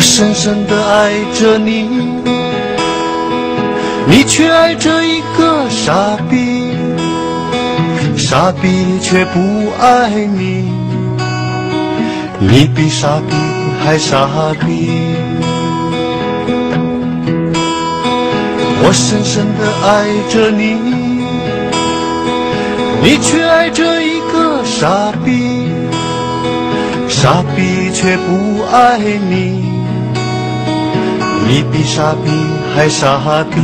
我深深地爱着你，你却爱着一个傻逼，傻逼却不爱你，你比傻逼还傻逼。我深深地爱着你，你却爱着一个傻逼，傻逼却不爱你，你比傻逼还傻逼。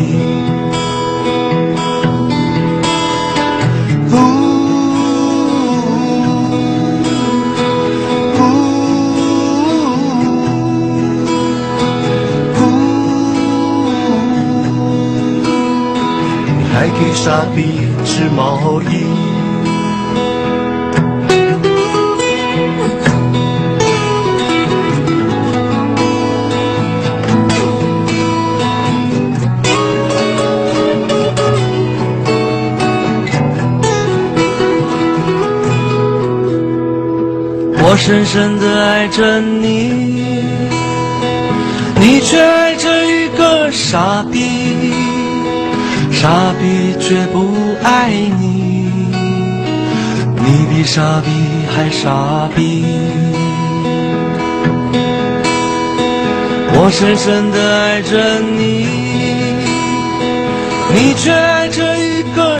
你还给傻逼织毛衣。我深深地爱着你，你却爱着一个傻逼，傻逼却不爱你，你比傻逼还傻逼。我深深地爱着你，你却爱着一个